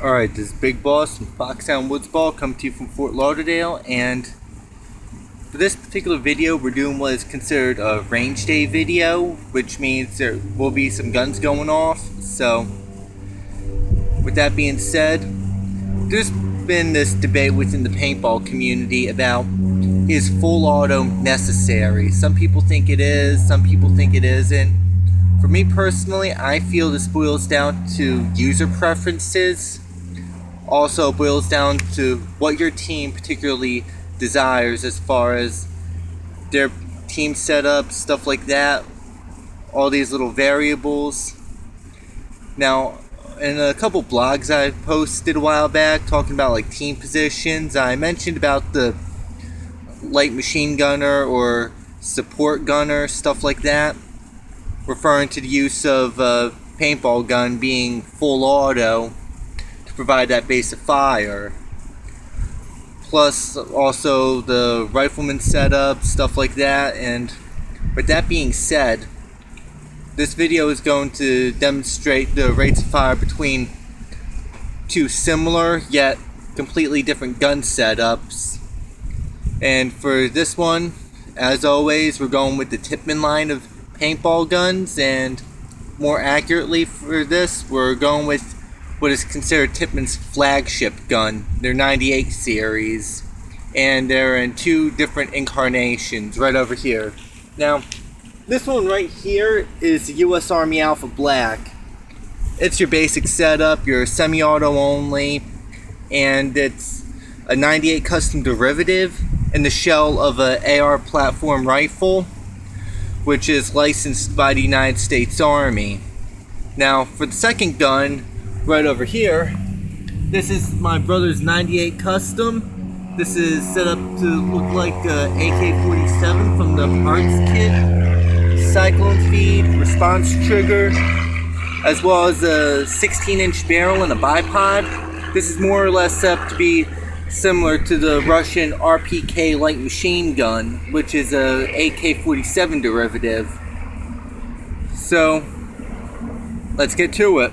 Alright, this is Big Boss from Foxhound Woods Ball coming to you from Fort Lauderdale, and for this particular video we're doing what is considered a range day video, which means there will be some guns going off. So with that being said, there's been this debate within the paintball community about, is full auto necessary? Some people think it is, some people think it isn't. For me personally, I feel this boils down to user preferences. Also boils down to what your team particularly desires as far as their team setup, stuff like that. All these little variables. Now, in a couple blogs I posted a while back talking about like team positions, I mentioned about the light machine gunner or support gunner, stuff like that, referring to the use of a paintball gun being full auto to provide that base of fire. Plus also the rifleman setup, stuff like that. And with that being said, this video is going to demonstrate the rates of fire between two similar yet completely different gun setups. And for this one, as always, we're going with the Tippmann line of paintball guns, and more accurately for this, we're going with what is considered Tippmann's flagship gun, their 98 series, and they're in two different incarnations right over here. Now, this one right here is the US Army Alpha Black. It's your basic setup, your semi-auto only, and it's a 98 custom derivative in the shell of a AR platform rifle, which is licensed by the United States Army. Now, for the second gun, right over here, this is my brother's 98 custom. This is set up to look like a AK-47 from the parts kit, cyclone feed, response trigger, as well as a 16-inch barrel and a bipod. This is more or less set up to be similar to the Russian RPK light machine gun, which is a AK-47 derivative. So, let's get to it.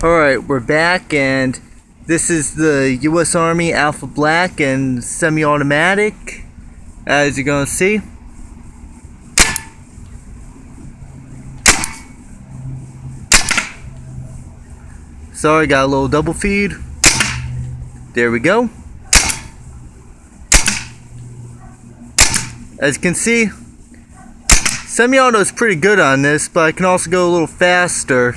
Alright, we're back, and this is the US Army Alpha Black and semi-automatic, as you're gonna see. Sorry, got a little double feed. There we go. As you can see, semi-auto is pretty good on this, but I can also go a little faster.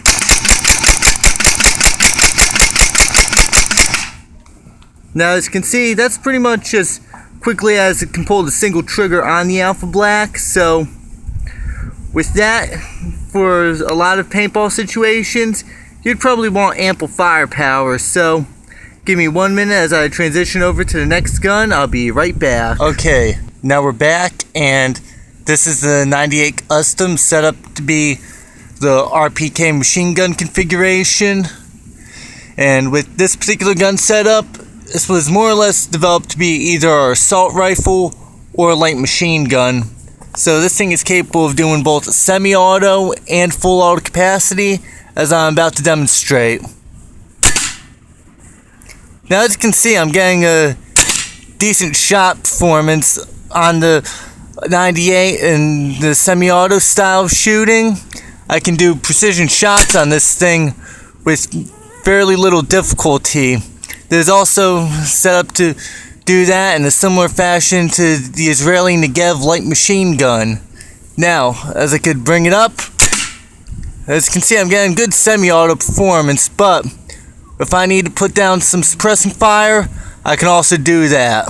Now, as you can see, that's pretty much as quickly as it can pull the single trigger on the Alpha Black. So, with that, for a lot of paintball situations, you'd probably want ample firepower. So, give me 1 minute as I transition over to the next gun. I'll be right back. Okay, now we're back, and this is the 98 custom set up to be the RPK machine gun configuration. And with this particular gun setup, this was more or less developed to be either an assault rifle or a light machine gun. So this thing is capable of doing both semi-auto and full auto capacity, as I'm about to demonstrate. Now, as you can see, I'm getting a decent shot performance on the 98 and the semi-auto style of shooting. I can do precision shots on this thing with fairly little difficulty. There's also set up to do that in a similar fashion to the Israeli Negev light machine gun. Now, as I could bring it up, as you can see, I'm getting good semi-auto performance, but if I need to put down some suppressing fire, I can also do that.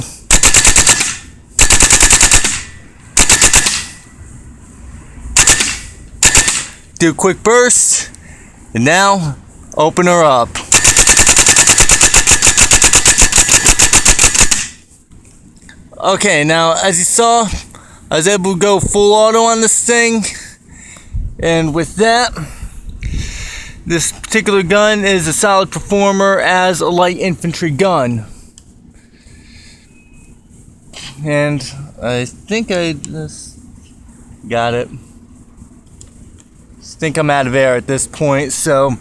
Do a quick burst, and now open her up. Okay, now as you saw, I was able to go full auto on this thing, and with that, this particular gun is a solid performer as a light infantry gun. And I think I just got it. I think I'm out of air at this point, so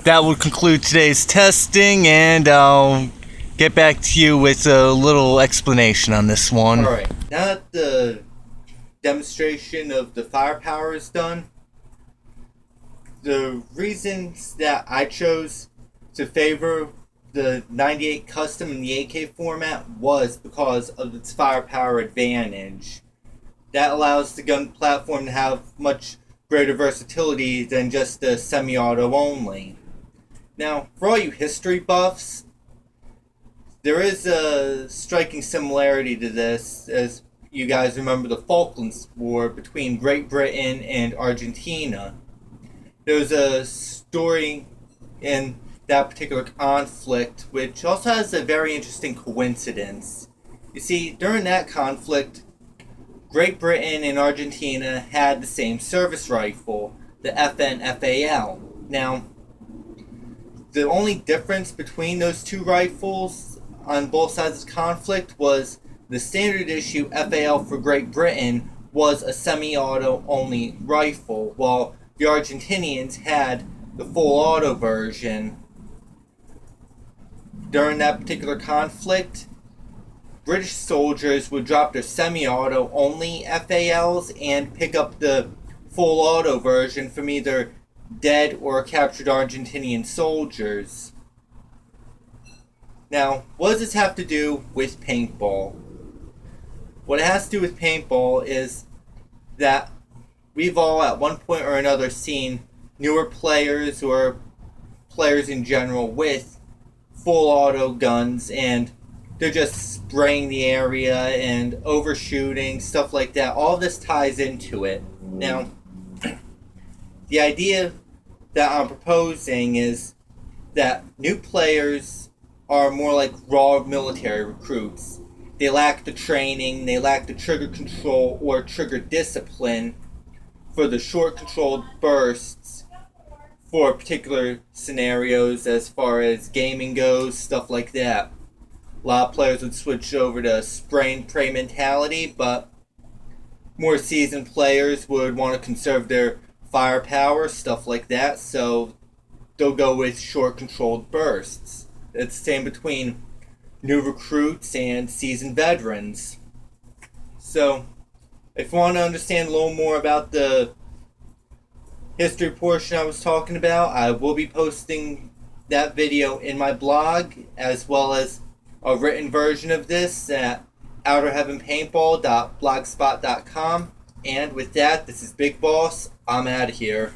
that will conclude today's testing, and I'll get back to you with a little explanation on this one. Alright, now that the demonstration of the firepower is done, the reasons that I chose to favor the 98 Custom in the AK format was because of its firepower advantage. That allows the gun platform to have much greater versatility than just the semi-auto only. Now, for all you history buffs, there is a striking similarity to this, as you guys remember the Falklands War between Great Britain and Argentina. There's a story in that particular conflict which also has a very interesting coincidence. You see, during that conflict, Great Britain and Argentina had the same service rifle, the FN-FAL. Now, the only difference between those two rifles on both sides of the conflict was the standard issue FAL for Great Britain was a semi-auto only rifle, while the Argentinians had the full auto version. During that particular conflict, British soldiers would drop their semi-auto only FALs and pick up the full auto version from either dead or captured Argentinian soldiers. Now, what does this have to do with paintball? What it has to do with paintball is that we've all at one point or another seen newer players or players in general with full auto guns, and they're just spraying the area and overshooting, stuff like that. All of this ties into it. Now, the idea that I'm proposing is that new players are more like raw military recruits. They lack the training, they lack the trigger control or trigger discipline for the short controlled bursts for particular scenarios as far as gaming goes, stuff like that. A lot of players would switch over to spray and pray mentality, but more seasoned players would want to conserve their firepower, stuff like that, so they'll go with short controlled bursts. It's the same between new recruits and seasoned veterans. So, if you want to understand a little more about the history portion I was talking about, I will be posting that video in my blog, as well as a written version of this at outerheavenpaintball.blogspot.com. And with that, this is Big Boss. I'm out of here.